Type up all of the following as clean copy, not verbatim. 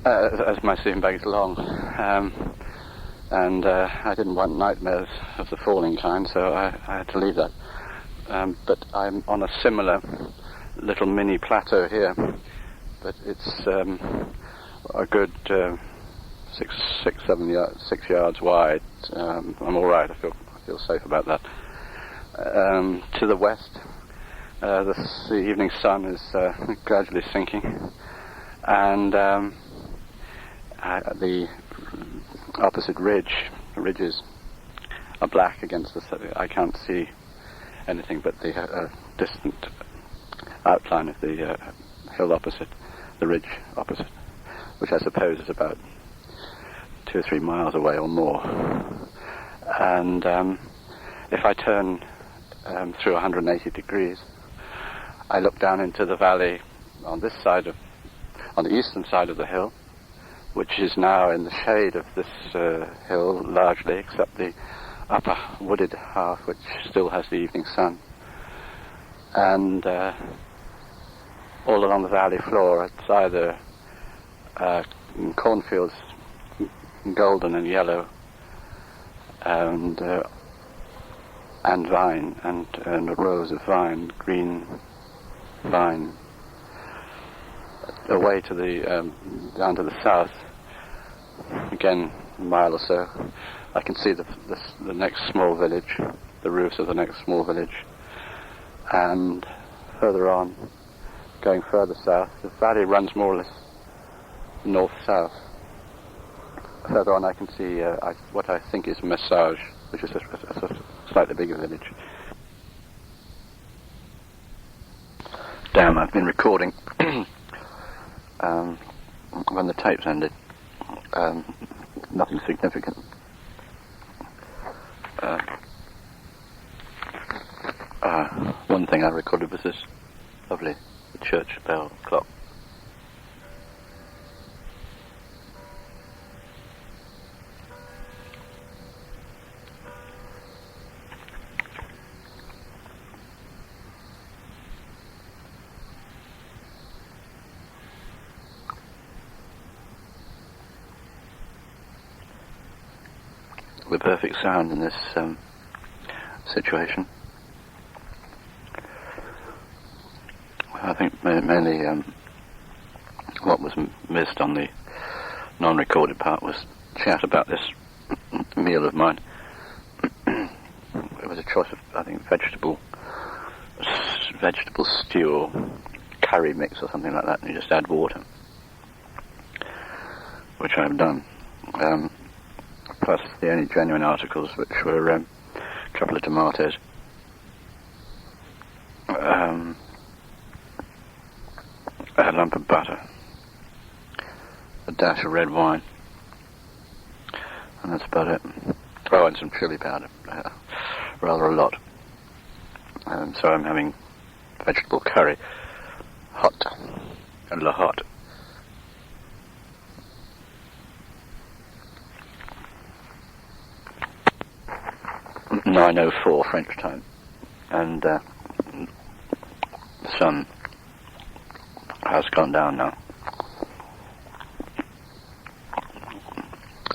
as my sleeping bag is long. And I didn't want nightmares of the falling kind, so I had to leave that. But I'm on a similar little mini plateau here, but it's a good 6 yards wide. I'm all right. I feel safe about that. To the west, the evening sun is gradually sinking, and the opposite ridges are black against the sun. I can't see anything but the distant outline of the hill opposite, the ridge opposite, which I suppose is about 2 or 3 miles away or more. And if I turn through 180 degrees, I look down into the valley on the eastern side of the hill, which is now in the shade of this hill largely, except the upper wooded half, which still has the evening sun. And all along the valley floor, it's either cornfields, golden and yellow, and vine, and rows of vine, green vine. Away to the down to the south, again a mile or so, I can see the next small village, the roofs of the next small village, and further on, going further south, the valley runs more or less north-south. Further on I can see what I think is Massage, which is a slightly bigger village. Damn, I've been recording when the tapes ended. Nothing significant. One thing I recorded was this lovely church bell clock. The perfect sound in this situation. I think mainly what was missed on the non-recorded part was chat about this meal of mine. It was a choice of, I think, vegetable stew or curry mix or something like that, and you just add water, which I've done. Plus the only genuine articles, which were a couple of tomatoes, a lump of butter, a dash of red wine, and that's about it. Oh, and some chili powder, rather a lot. So I'm having vegetable curry, hot, and la hot. 9:04 French time, and the sun has gone down now,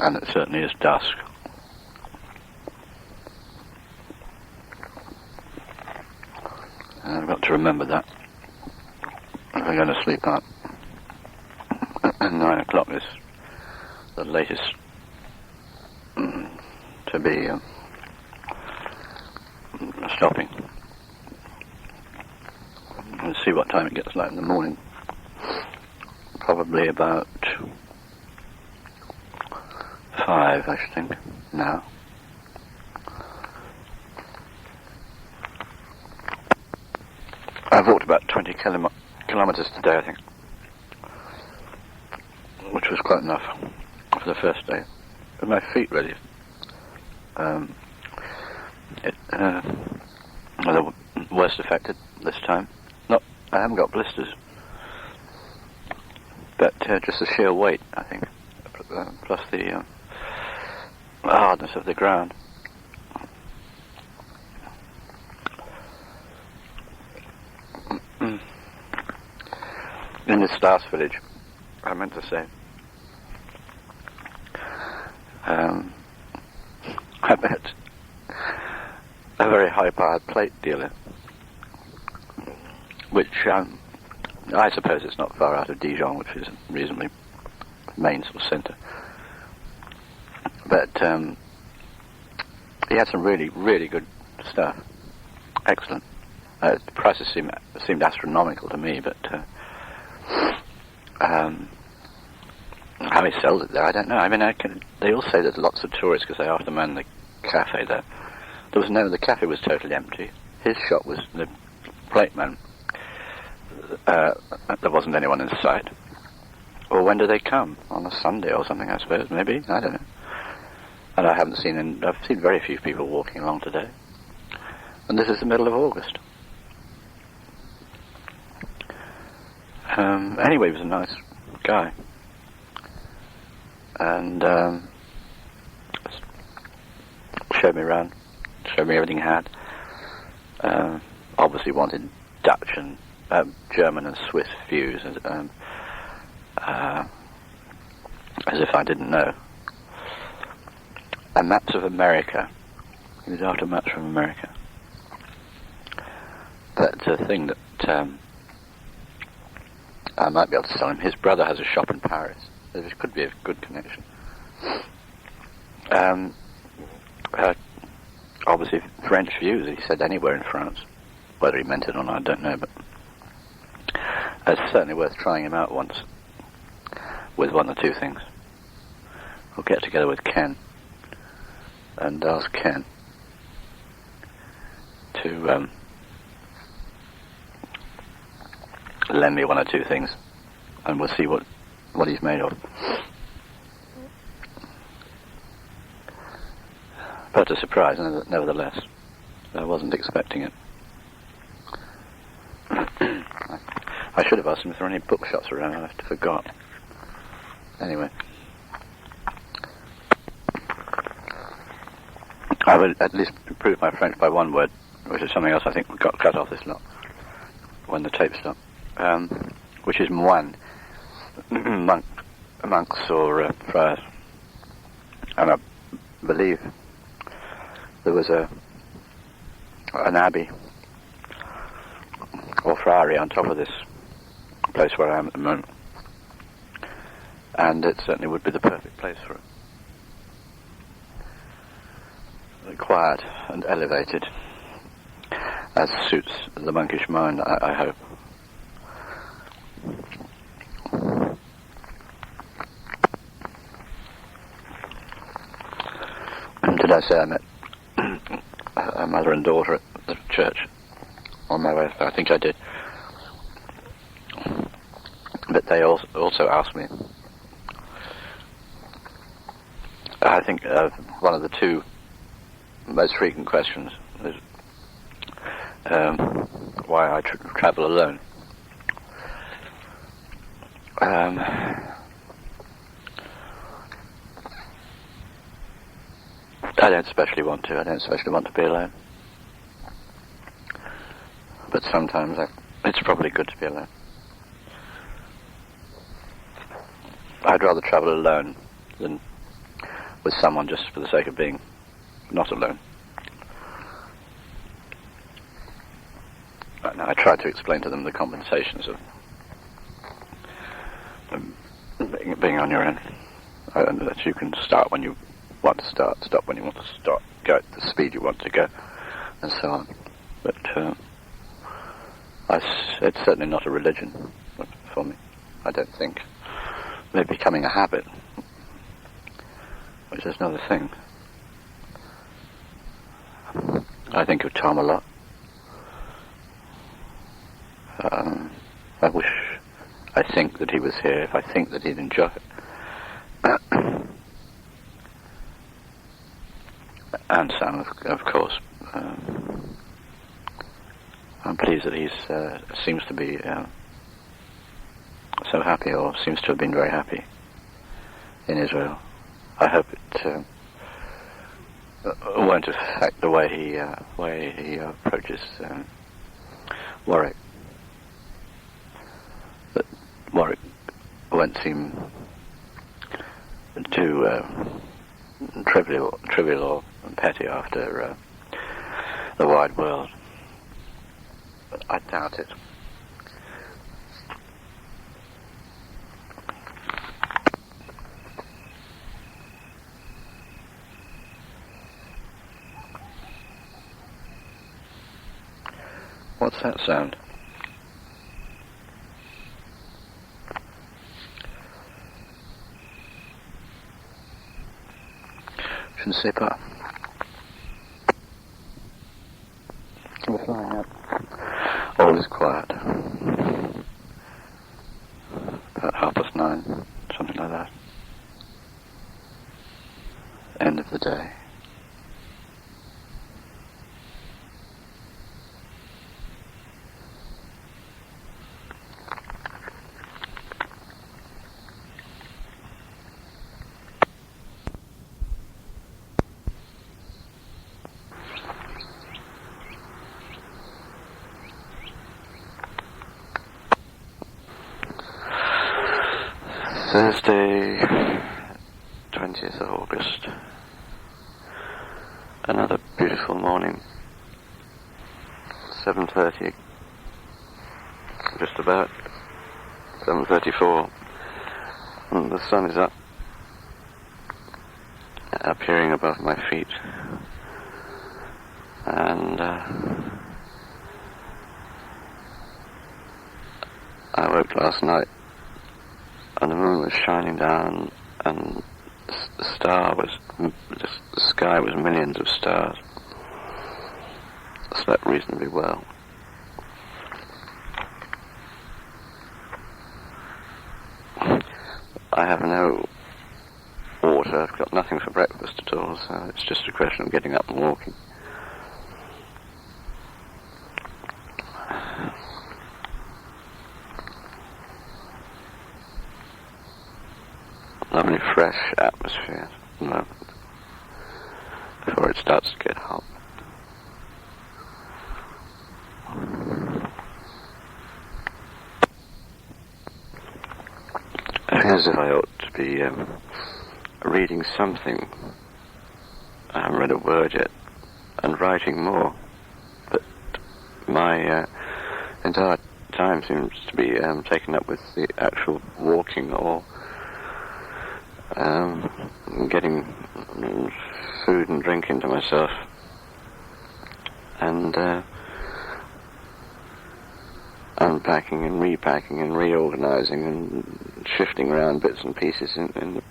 and it certainly is dusk. And I've got to remember that if I'm going to sleep out. And 9 o'clock is the latest to be stopping. Let's see what time it gets like in the morning. Probably about 5, I should think, now. I've walked about 20 kilometers today, I think, which was quite enough for the first day. With my feet really, the worst affected this time. I haven't got blisters, but just the sheer weight, I think, plus the hardness of the ground. In this last village, I meant to say, I met a very high-powered plate dealer, which I suppose it's not far out of Dijon, which is a reasonably main sort of centre. But he had some really, really good stuff. Excellent. The prices seemed astronomical to me, but how he sells it there, I don't know. I mean, they all say there's lots of tourists because they often man the cafe there. The cafe was totally empty. His shop was the plate man. There wasn't anyone in sight. Well, when do they come? On a Sunday or something, I suppose, maybe? I don't know. And I've seen very few people walking along today. And this is the middle of August. Anyway, he was a nice guy. And showed me around, showed me everything he had. Obviously wanted Dutch and German and Swiss views, as if I didn't know. And maps of America. He was after maps from America. That's a thing that I might be able to sell him. His brother has a shop in Paris. There could be a good connection. Obviously French views, he said anywhere in France. Whether he meant it or not, I don't know, but it's certainly worth trying him out once with one or two things. We'll get together with Ken and ask Ken to lend me one or two things, and we'll see what he's made of. But a surprise, nevertheless. I wasn't expecting it. I should have asked him if there were any bookshops around. I forgot. Anyway. I will at least improve my French by one word, which is something else I think got cut off this lot when the tape stopped. Which is moine. Monks or friars. And I believe there was an abbey or friary on top of this place where I am at the moment, and it certainly would be the perfect place for it. Quiet and elevated, as suits the monkish mind, I hope. Did I say I met a mother and daughter at the church on my way? I think I did. But they also asked me, I think one of the two most frequent questions is why I travel alone. I don't especially want to. I don't especially want to be alone. But sometimes it's probably good to be alone. I'd rather travel alone than with someone just for the sake of being not alone. And I try to explain to them the compensations of being on your own. And that you can start when you want to start, stop when you want to stop, go at the speed you want to go, and so on. But it's certainly not a religion for me, I don't think. They're becoming a habit, which is another thing. I think of Tom a lot. I think that he was here, if I think that he'd enjoy it. And Sam, of course. I'm pleased that he seems to be so happy, or seems to have been very happy in Israel. I hope it won't affect the way he approaches Warwick. That Warwick won't seem to trivial or petty after the wide world. But I doubt it. What's that sound? Je ne sais pas. We're flying up. All is quiet. About 9:30, something like that. End of the day. Thursday, 20th of August. Another beautiful morning. 7:30, just about. 7:34. And the sun is up, appearing above my feet. And I woke last night, and the moon was shining down, and the sky was millions of stars. I slept reasonably well. I have no water, I've got nothing for breakfast at all, so it's just a question of getting up and walking. Lovely fresh atmosphere at the moment, before it starts to get hot. I feel as if I ought to be reading something. I haven't read a word yet, and writing more, but my entire time seems to be taken up with the actual walking or getting food and drink into myself, and unpacking and repacking and reorganizing and shifting around bits and pieces in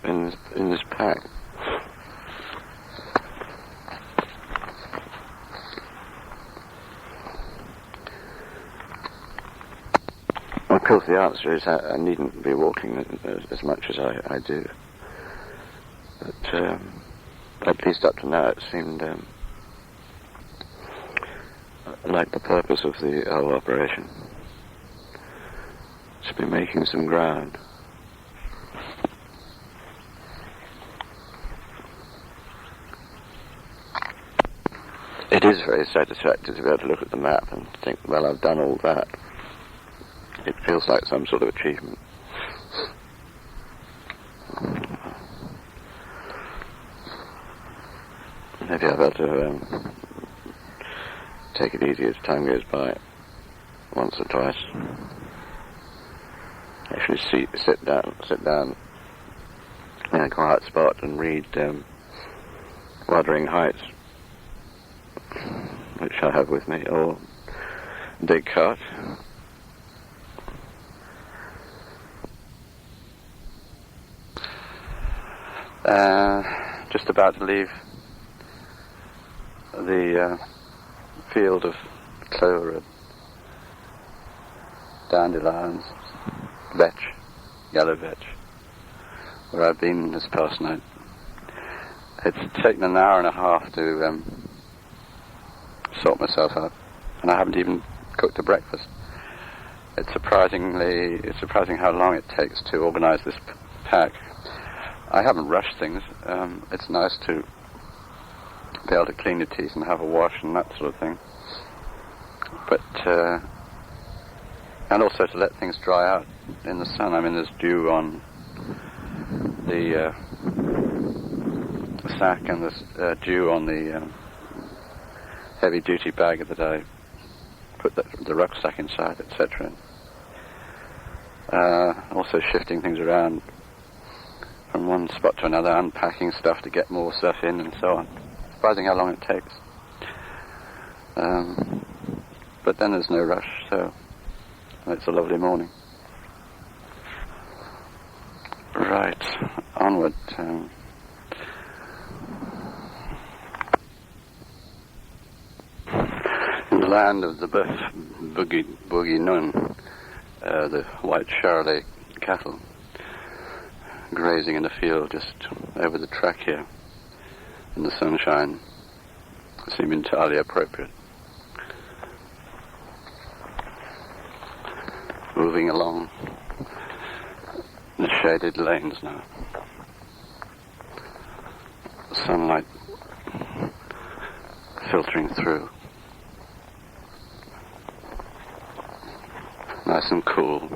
this pack. Of course, the answer is I needn't be walking as much as I do. But at least up to now it seemed like the purpose of the whole operation to be making some ground. It is very satisfactory to be able to look at the map and think, well, I've done all that. It feels like some sort of achievement. Maybe I've got to take it easy as time goes by, once or twice. Actually sit down in a quiet spot and read Wuthering Heights, which I have with me, or Descartes. Just about to leave the field of clover, dandelions, vetch, yellow vetch, where I've been this past night. It's taken an hour and a half to sort myself out, and I haven't even cooked a breakfast. It's surprising how long it takes to organize this pack. I haven't rushed things. It's nice to be able to clean your teeth and have a wash and that sort of thing. But and also to let things dry out in the sun. I mean, there's dew on the sack, and there's dew on the heavy-duty bag that I put the rucksack inside, etc. Also shifting things around from one spot to another, unpacking stuff to get more stuff in, and so on. Surprising how long it takes. But then there's no rush, so it's a lovely morning. Right, onward. In the land of the Bœuf Bourguignon, the white Charolais cattle grazing in the field just over the track here in the sunshine seem entirely appropriate. Moving along the shaded lanes now. Sunlight filtering through. Nice and cool.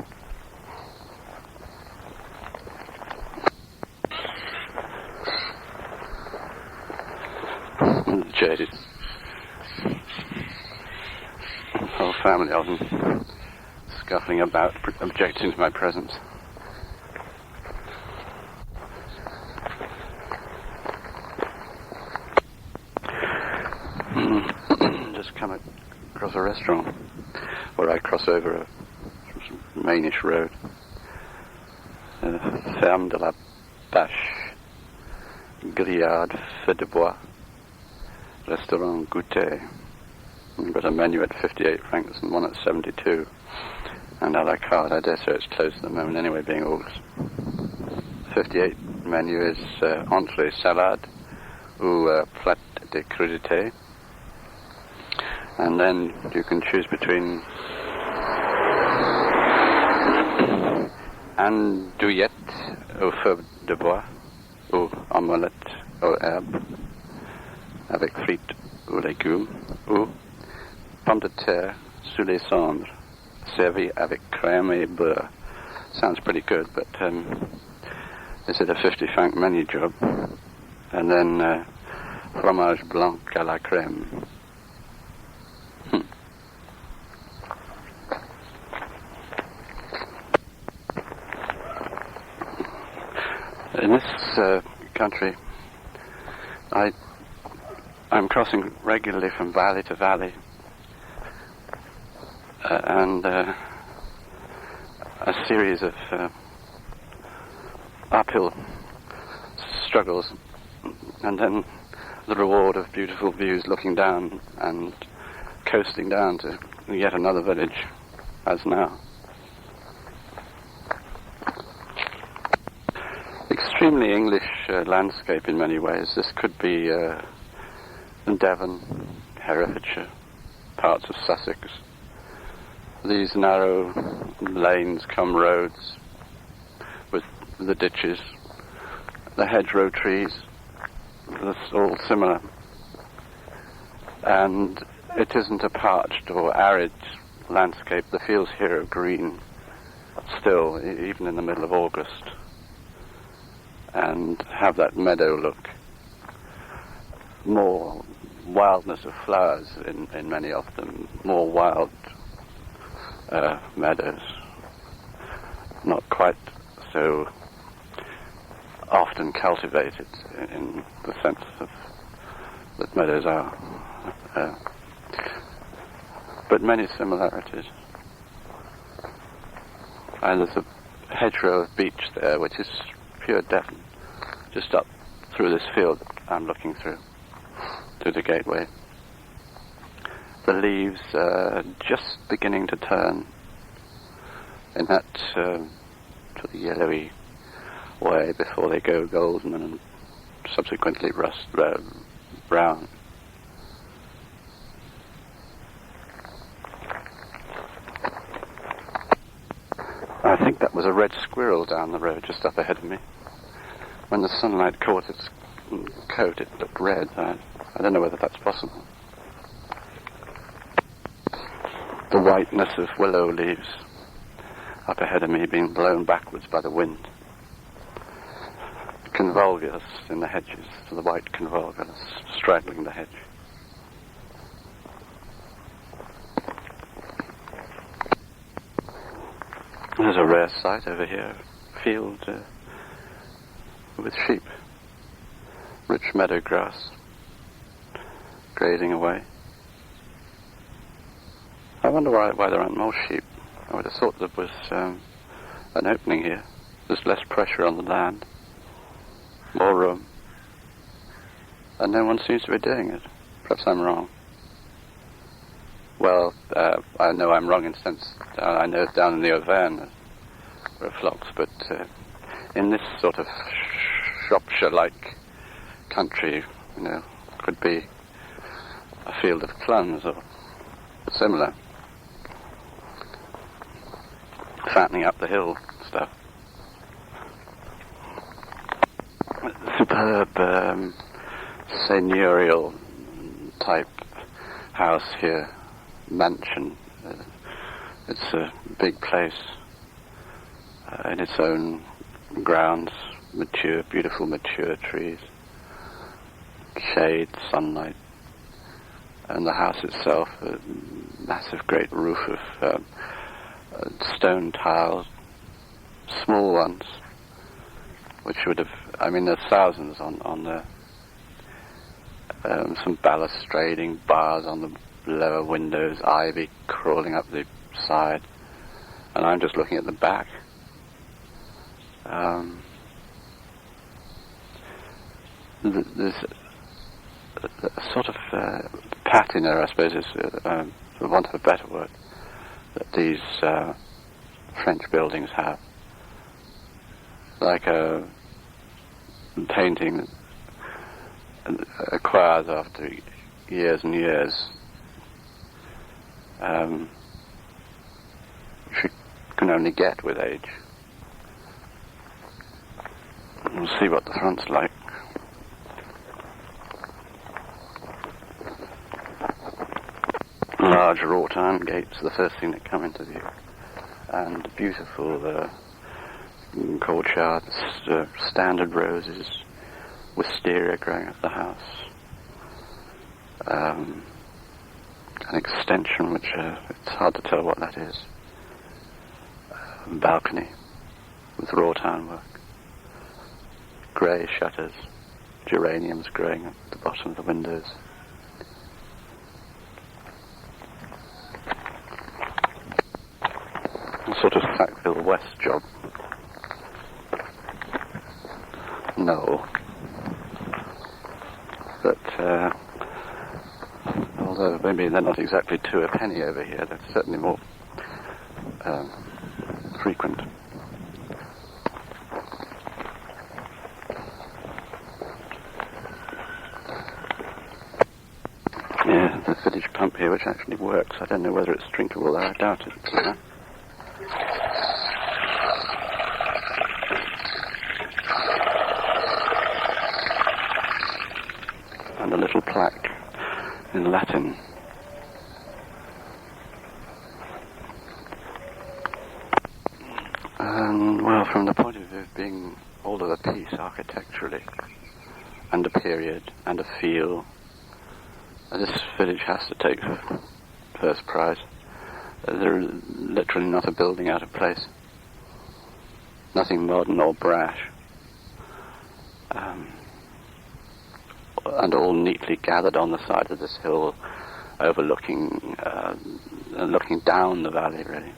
Jaded. Whole family of them scuffling about, objecting to my presence. Just come across a restaurant where I cross over a mainish road. Ferme de la Bâche, Grillade, Feu de Bois, Restaurant Goûter. We've got a menu at 58 francs and one at 72. And a la carte, I dare say it's closed at the moment anyway, being August. 58 menu is entrée salade ou plat de crudité. And then you can choose between andouillette au feu de bois ou omelette aux herbes avec frites ou légumes ou pommes de terre sous les cendres servi avec crème et beurre. Sounds pretty good, but is it a 50 franc menu job? And then fromage blanc à la crème. In this country, I'm crossing regularly from valley to valley, and a series of uphill struggles, and then the reward of beautiful views looking down and coasting down to yet another village, as now. Extremely English landscape in many ways. This could be Devon, Herefordshire, parts of Sussex. These narrow lanes come roads with the ditches, the hedgerow trees, that's all similar. And it isn't a parched or arid landscape. The fields here are green still, even in the middle of August, and have that meadow look. More wildness of flowers in many of them, more wild meadows, not quite so often cultivated in the sense of that meadows are, but many similarities. And there's a hedgerow of beech there, which is pure Devon, just up through this field that I'm looking through to the gateway. The leaves are just beginning to turn in that sort of yellowy way before they go golden and subsequently brown. I think that was a red squirrel down the road just up ahead of me. When the sunlight caught its coat, it looked red. I don't know whether that's possible. The whiteness of willow leaves up ahead of me being blown backwards by the wind. convolvulus in the hedges, the white convolvulus straddling the hedge. There's a rare sight over here, a field with sheep, rich meadow grass, grazing away. I wonder why there aren't more sheep. I would have thought there was an opening here. There's less pressure on the land, more room, and no one seems to be doing it. Perhaps I'm wrong. Well, I know I'm wrong in the sense I know down in the Auvergne there are flocks, but in this sort of Shropshire-like country, could be a field of cluns or similar, fattening up the hill stuff. Superb seigneurial type house here, mansion. It's a big place in its own grounds, beautiful mature trees, shade, sunlight, and the house itself, a massive great roof of stone tiles, small ones, which would have, there's thousands on there. Some balustrading bars on the lower windows, ivy crawling up the side, and I'm just looking at the back. There's a sort of patina, I suppose, is for want of a better word, that these French buildings have. Like a painting that acquires after years and years, which you can only get with age. We'll see what the front's like. Large wrought iron gates are the first thing that come into view, and beautiful courtyards, standard roses, wisteria growing up the house, an extension which it's hard to tell what that is, balcony with wrought iron work, grey shutters, geraniums growing at the bottom of the windows. A sort of Sackville West job. No. But, although maybe they're not exactly two a penny over here, they're certainly more frequent. Yeah, the village pump here, which actually works. I don't know whether it's drinkable, though. I doubt it. And a little plaque in Latin. Well, from the point of view of being all of a piece architecturally, and a period, and a feel, this village has to take first prize. There is literally not a building out of place. Nothing modern or brash. And all neatly gathered on the side of this hill, overlooking, looking down the valley, really.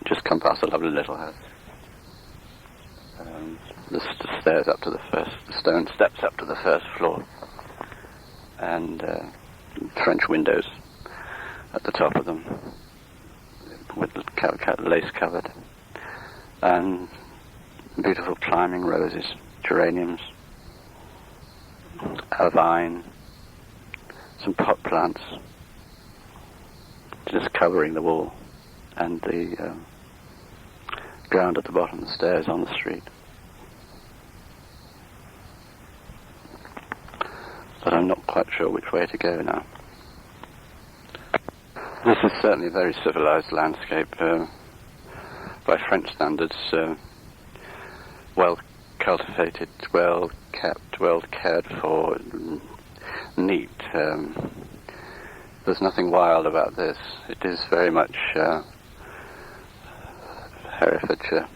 Just come past a lovely little house. The stairs up to the stone steps up to the first floor, and French windows at the top of them, with lace covered, and beautiful climbing roses, geraniums, a vine, some pot plants, just covering the wall, and the ground at the bottom of the stairs on the street. But I'm not quite sure which way to go now. This is certainly a very civilized landscape, by French standards, well cultivated, well kept, well cared for, neat. There's nothing wild about this. It is very much Herefordshire,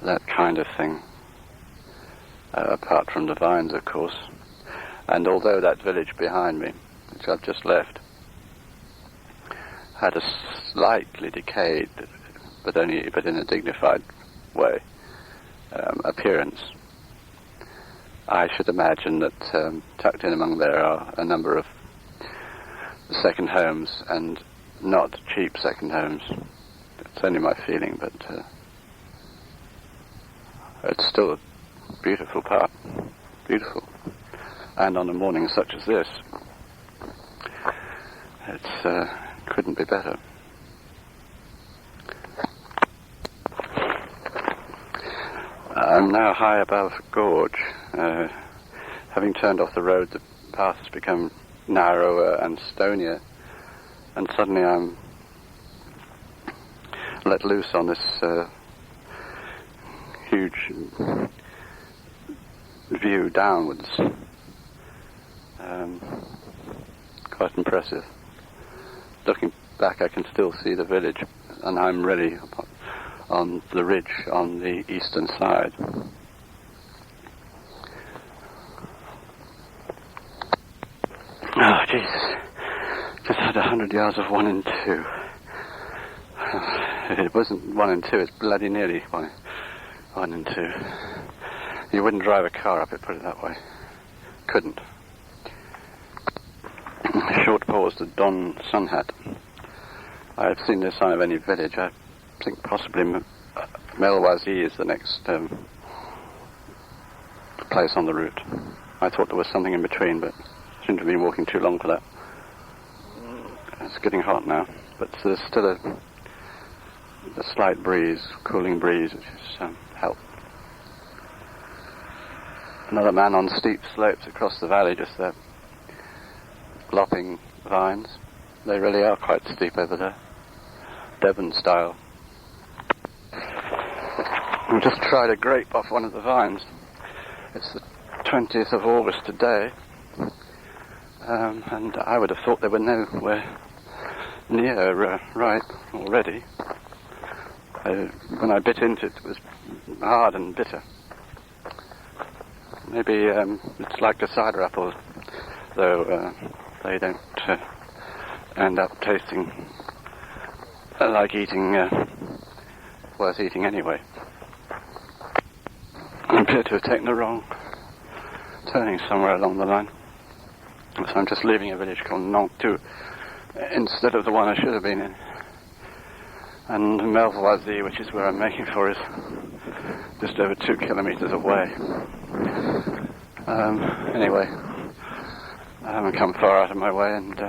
that kind of thing, apart from the vines, of course. And although that village behind me, which I've just left, had a slightly decayed, but in a dignified way, appearance, I should imagine that tucked in among there are a number of second homes, and not cheap second homes. It's only my feeling, but it's still a beautiful part. Beautiful. And on a morning such as this, it's couldn't be better. I'm now high above Gorge. Having turned off the road, the path has become narrower and stonier, and suddenly I'm let loose on this huge view downwards. Quite impressive. Looking back, I can still see the village, and I'm really on the ridge on the eastern side. Oh, Jesus. Just had 100 yards of 1 and 2. If it wasn't 1 and 2, it's bloody nearly 1 and 2. You wouldn't drive a car up it, put it that way. Couldn't. A short pause to don Sunhat. I've seen no sign of any village. I think possibly Melwazi is the next place on the route. I thought there was something in between, but seem to be walking too long for that. It's getting hot now, but there's still a slight breeze, cooling breeze, which is help. Another man on steep slopes across the valley, just there, lopping vines. They really are quite steep over there, Devon style. I've just tried a grape off one of the vines. It's the 20th of August today, and I would have thought they were nowhere near ripe already. When I bit into it, it was hard and bitter. Maybe it's like the cider apples, though they don't end up tasting like eating, worth eating anyway. I appear to have taken the wrong turning somewhere along the line. So I'm just leaving a village called Nantou instead of the one I should have been in. And Melwazi, which is where I'm making for, is just over 2 kilometers away. Anyway, I haven't come far out of my way, and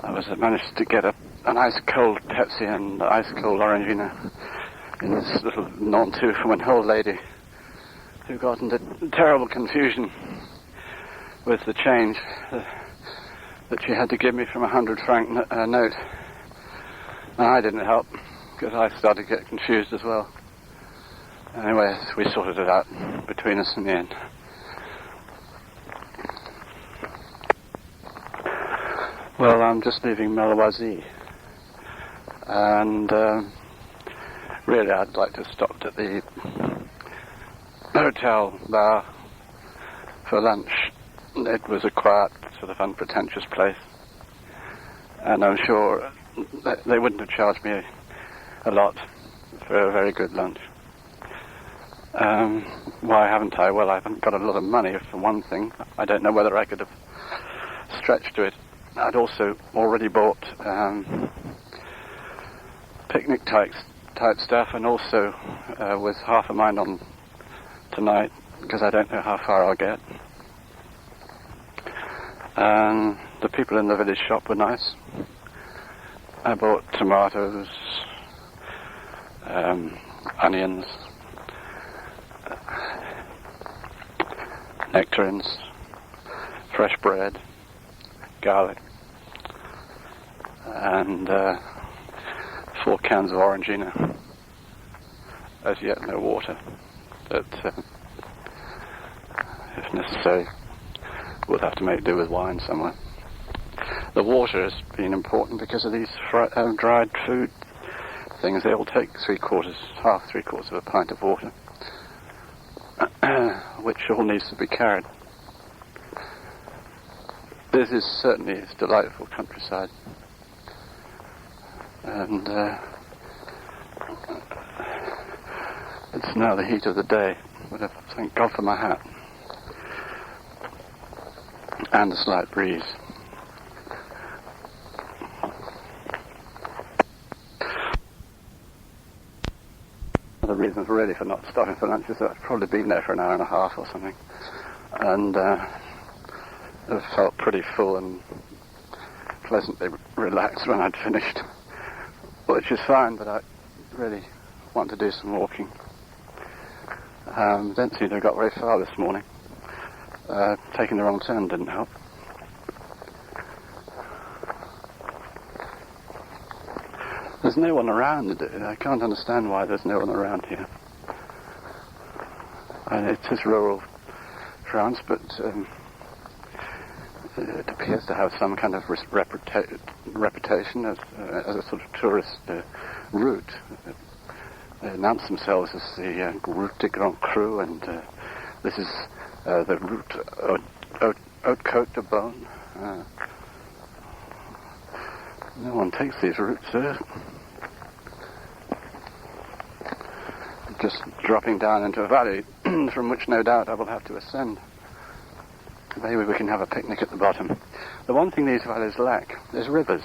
I managed to get an ice cold Pepsi and ice cold Orangina in this little Nantou from an old lady who got into terrible confusion with the change that she had to give me from a 100-franc note. And I didn't help, because I started to get confused as well. Anyway, we sorted it out between us in the end. Well, I'm just leaving Melwazi, and really I'd like to stop at the hotel bar for lunch. It was a quiet, sort of unpretentious place, and I'm sure they wouldn't have charged me a lot for a very good lunch. Why haven't I? Well, I haven't got a lot of money, for one thing. I don't know whether I could have stretched to it. I'd also already bought picnic type stuff, and also with half a mind on tonight, because I don't know how far I'll get. The people in the village shop were nice. I bought tomatoes, onions, nectarines, fresh bread, garlic, and 4 cans of Orangina. as yet no water, but if necessary we'll have to make do with wine somewhere. The water has been important because of these dried food things. They all take half three quarters of a pint of water, which all needs to be carried. This is certainly a delightful countryside, and it's now the heat of the day. But thank God for my hat and a slight breeze. One of the reasons really for not stopping for lunch is that I've probably been there for an hour and a half or something, and I felt pretty full and pleasantly relaxed when I'd finished, which is fine, but I really want to do some walking. Don't seem to have got very far this morning. Taking the wrong turn didn't help. There's no one around. I can't understand why there's no one around here. It is rural France, but it appears to have some kind of reputation as a sort of tourist route. They announce themselves as the Route de Grand Cru, and this is the Route Haute Côte de Beaune. No one takes these routes, just dropping down into a valley from which no doubt I will have to ascend. Maybe we can have a picnic at the bottom. The one thing these valleys lack is rivers.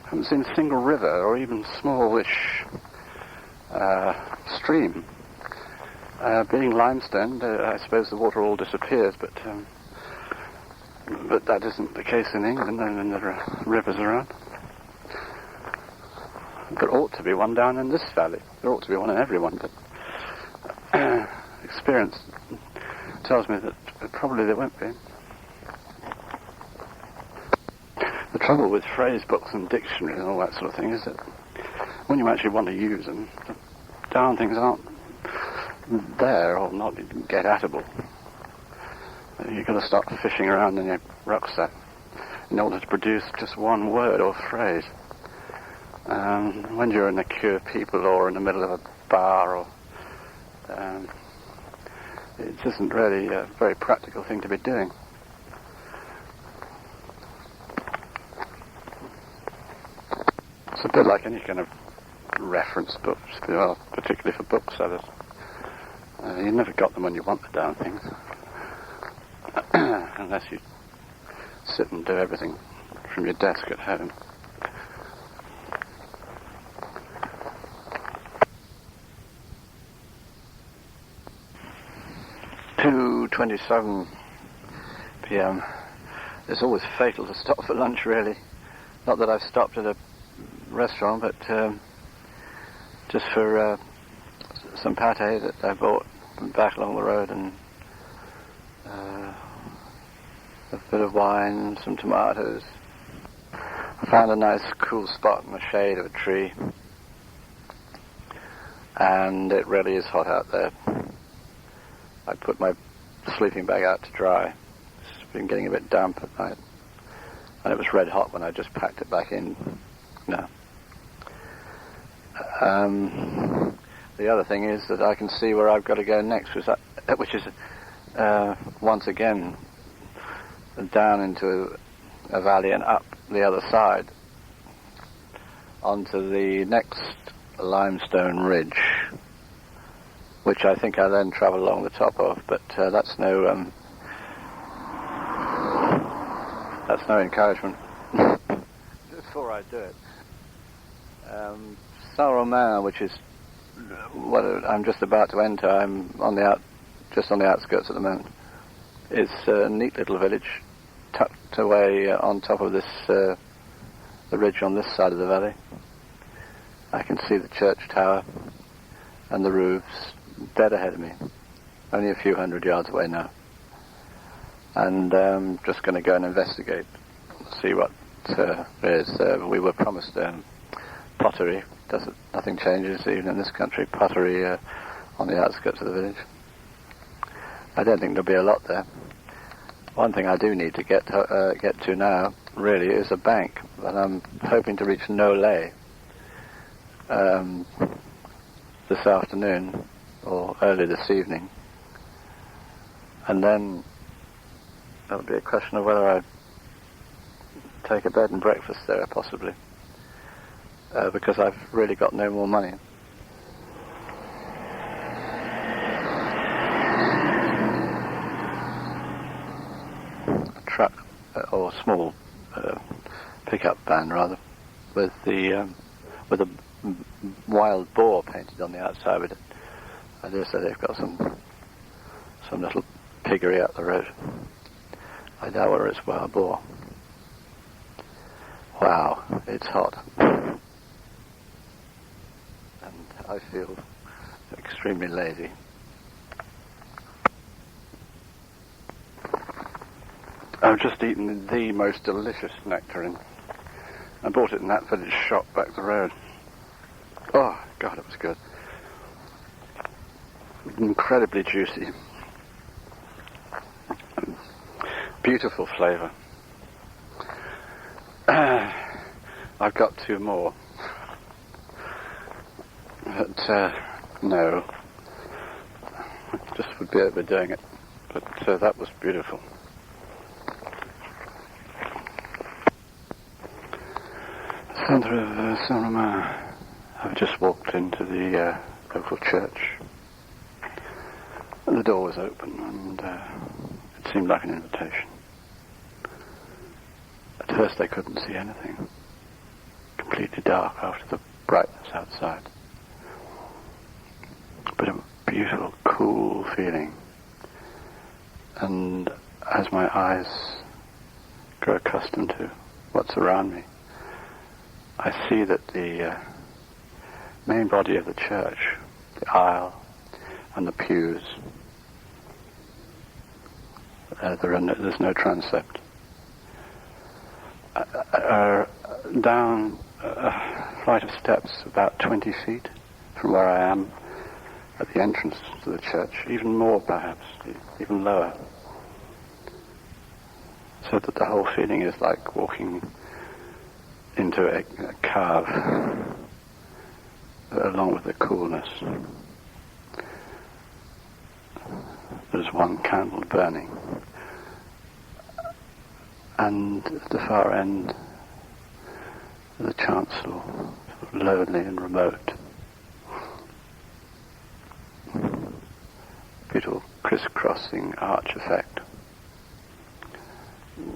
I haven't seen a single river or even smallish stream. Being limestone, I suppose the water all disappears, but that isn't the case in England, and there are rivers around. There ought to be one down in this valley. There ought to be one in every one, but experience tells me that probably there won't be. The trouble with phrase books and dictionaries and all that sort of thing is that when you actually want to use them, darn things aren't there or not get atable. You've got to start fishing around in your rucksack in order to produce just one word or phrase. When you're in a queue of people or in the middle of a bar, or it isn't really a very practical thing to be doing. It's a bit like any kind of reference books, particularly for booksellers. You never got them when you want the darn things, unless you sit and do everything from your desk at home. (2:27 p.m. It's always fatal to stop for lunch, really. Not that I've stopped at a restaurant, but just for some pâté that I bought back along the road, and a bit of wine, some tomatoes. I found a nice cool spot in the shade of a tree, and it really is hot out there. I put my sleeping bag out to dry. It's been getting a bit damp at night, and it was red hot when I just packed it back in. No. The other thing is that I can see where I've got to go next, which is once again down into a valley and up the other side onto the next limestone ridge, which I think I then travel along the top of, but that's no encouragement before I do it. Saint-Romain, which is what I'm just about to enter, I'm just on the outskirts at the moment. It's a neat little village tucked away on top of this the ridge on this side of the valley. I can see the church tower and the roofs dead ahead of me, only a few hundred yards away now. And just going to go and investigate, see what it is. We were promised pottery. Nothing changes even in this country. Pottery on the outskirts of the village. I don't think there'll be a lot there. One thing I do need to get to now, really, is a bank. And I'm hoping to reach Nolay this afternoon or early this evening. And then that'll be a question of whether I take a bed and breakfast there, possibly, because I've really got no more money. A truck, or a small pickup van, rather, with a wild boar painted on the outside with it. I dare say they've got some little piggery up the road. I doubt whether it's wild boar. Wow, it's hot. And I feel extremely lazy. I've just eaten the most delicious nectarine. I bought it in that village shop back the road. Oh, God, it was good. Incredibly juicy. Beautiful flavour. I've got 2 more. But, no. Just would be overdoing it. But that was beautiful. Centre of Saint-Romain. I've just walked into the local church. And the door was open and it seemed like an invitation. At first I couldn't see anything. Completely dark after the brightness outside. But a beautiful, cool feeling. And as my eyes grow accustomed to what's around me, I see that the main body of the church, the aisle and the pews, there's no transept, are down a flight of steps about 20 feet from where I am at the entrance to the church, even more perhaps, even lower. So that the whole feeling is like walking into a cave, along with the coolness. There's one candle burning. And at the far end, the chancel, sort of lonely and remote. Beautiful crisscrossing arch effect,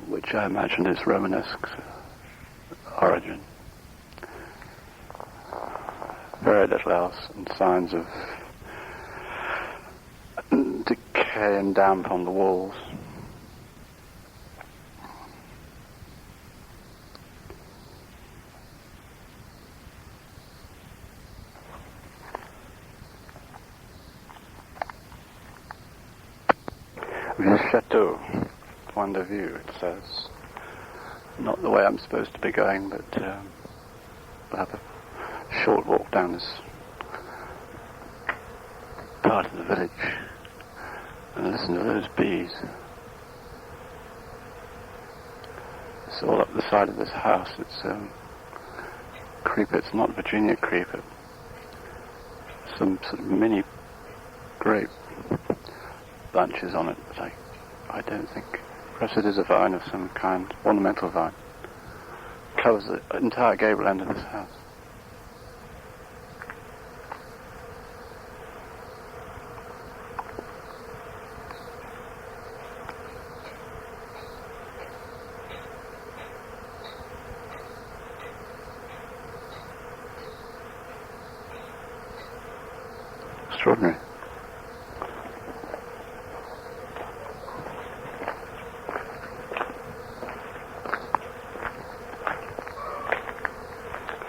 which I imagine is Romanesque origin. Very little else, and signs of decay and damp on the walls. Le Chateau, point de vue, it says. Not the way I'm supposed to be going, but we'll have a short walk down this part of the village and listen to those bees. It's all up the side of this house. It's creeper. It's not Virginia creeper. Some sort of mini grape bunches on it, but I don't think. Perhaps it is a vine of some kind, ornamental vine. Covers the entire gable end of this house. Extraordinary.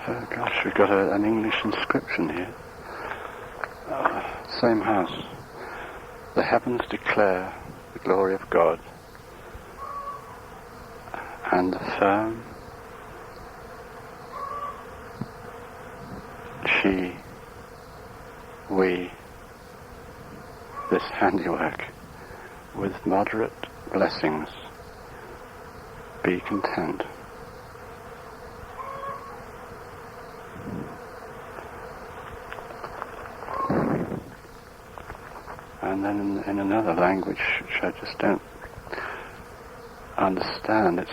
Oh gosh, we've got an English inscription here. Same house. The heavens declare the glory of God, and the firm she, we, this handiwork, with moderate blessings, be content. And then in another language which I just don't understand, it's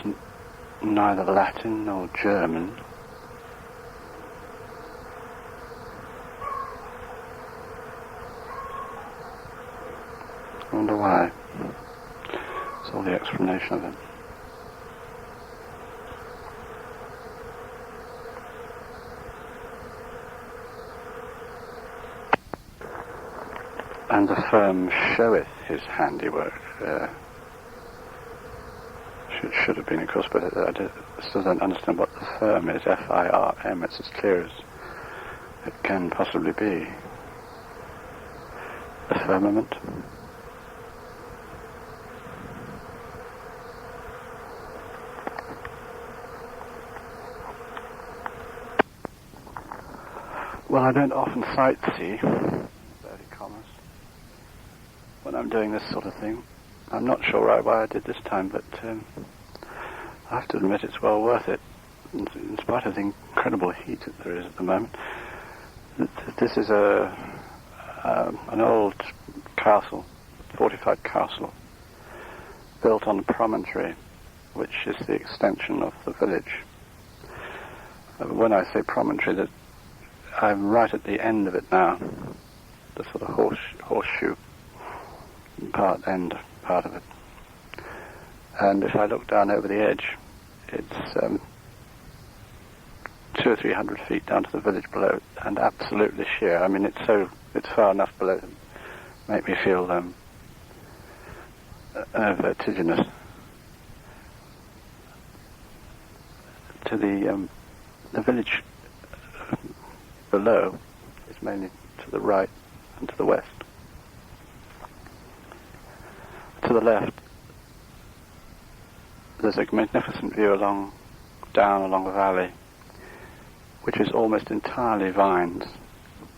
neither Latin nor German. I wonder why. It's all the explanation of it. And the firm showeth his handiwork. Should have been, of course, but I still don't understand what the firm is. F-I-R-M. It's as clear as it can possibly be. The firmament. Well, I don't often sightsee, when I'm doing this sort of thing. I'm not sure right why I did this time, but I have to admit it's well worth it, in spite of the incredible heat that there is at the moment. This is an old castle, fortified castle, built on a promontory, which is the extension of the village. When I say promontory, that I'm right at the end of it now, the sort of horseshoe end part of it. And if I look down over the edge, it's 200 or 300 feet down to the village below, and absolutely sheer. I mean, it's far enough below to make me feel vertiginous. To the village below is mainly to the right and to the west. To the left, there's a magnificent view down along a valley, which is almost entirely vines,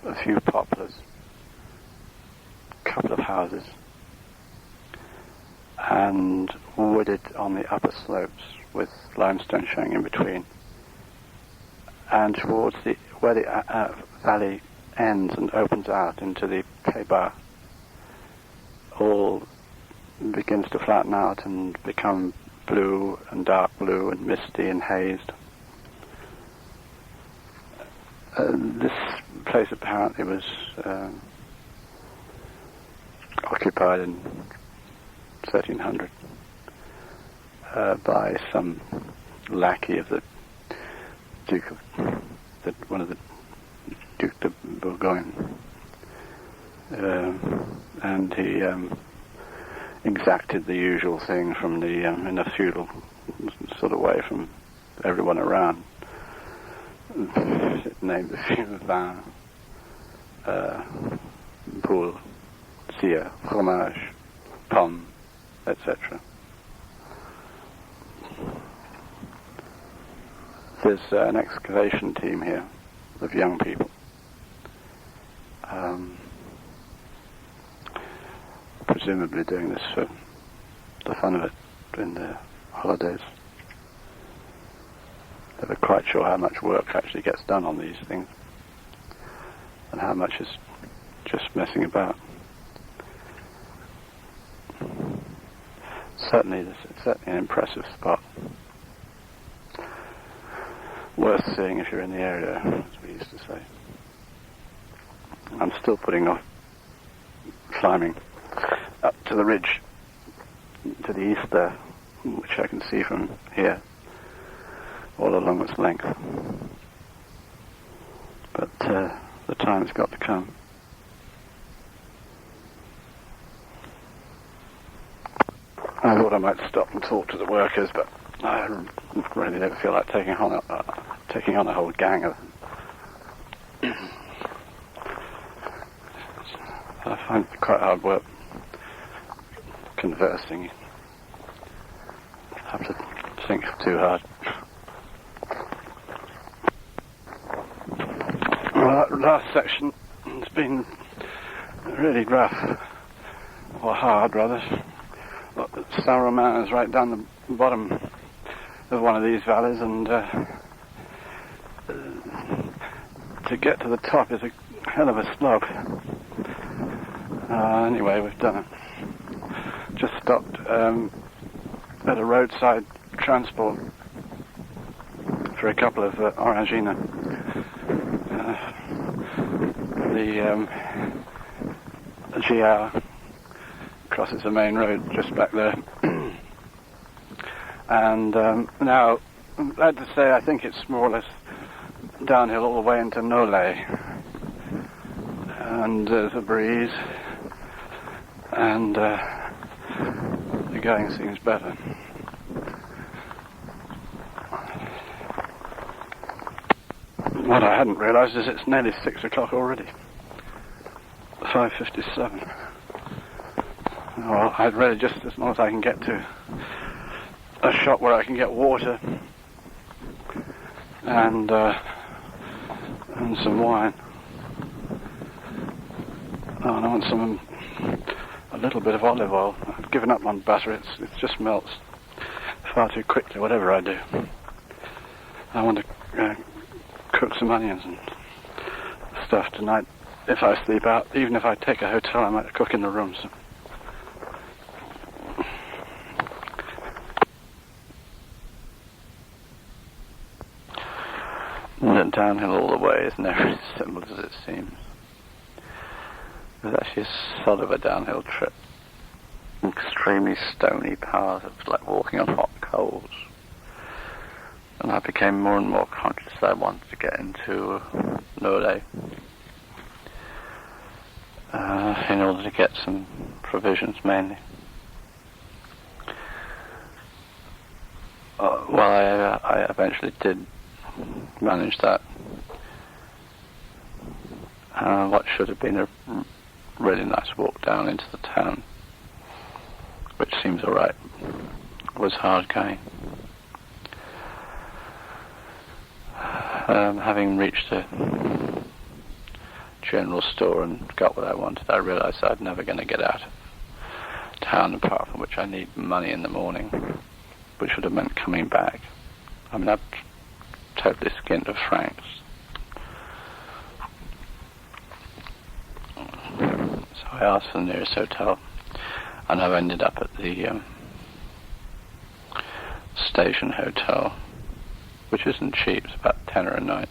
a few poplars, a couple of houses, and wooded on the upper slopes with limestone showing in between. And towards where the valley ends and opens out into the Cahors, all begins to flatten out and become blue and dark blue and misty and hazed. This place apparently was occupied in 1300 by some lackey of the Duke of one of the Duke de Bourgogne, and he exacted the usual thing from the in a feudal sort of way from everyone around. It named the few vin, poule, cire, fromage, pomme, etc. There's an excavation team here of young people. Presumably doing this for the fun of it in the holidays. Never quite sure how much work actually gets done on these things and how much is just messing about. Certainly an impressive spot. Worth seeing if you're in the area, as we used to say. I'm still putting off climbing up to the ridge to the east there, which I can see from here all along its length. But the time's got to come. I thought I might stop and talk to the workers, but I really don't feel like taking on a whole gang of them. I find it quite hard work conversing. I have to think too hard. Last section has been really rough, or hard rather. Saint-Romain is right down the bottom of one of these valleys, and to get to the top is a hell of a slope. Anyway, we've done it. Just stopped at a roadside transport for a couple of Orangina. The Cahors crosses the main road just back there. And now, I'm glad to say, I think it's more or less downhill all the way into Nolay. And there's a breeze, and the going seems better. What I hadn't realised is it's nearly 6 o'clock already. 5:57. Well, I'd really just, as long as I can get to a shop where I can get water and some wine. Oh, and I want a little bit of olive oil. I've given up on butter. It just melts far too quickly, whatever I do. I want to cook some onions and stuff tonight. If I sleep out, even if I take a hotel, I might cook in the rooms. And downhill all the way is never as simple as it seems. It was actually a sort of a downhill trip. Extremely stony paths. It was like walking on hot coals. And I became more and more conscious that I wanted to get into Nolay in order to get some provisions mainly. Well, I eventually did manage that. What should have been a really nice walk down into the town, which seems alright, was hard going. Having reached a general store and got what I wanted, I realised I was never going to get out of town, apart from which I need money in the morning, which would have meant coming back. I mean, I've totally skinned of francs. So I asked for the nearest hotel, and I've ended up at the station hotel, which isn't cheap. It's about £10 a night.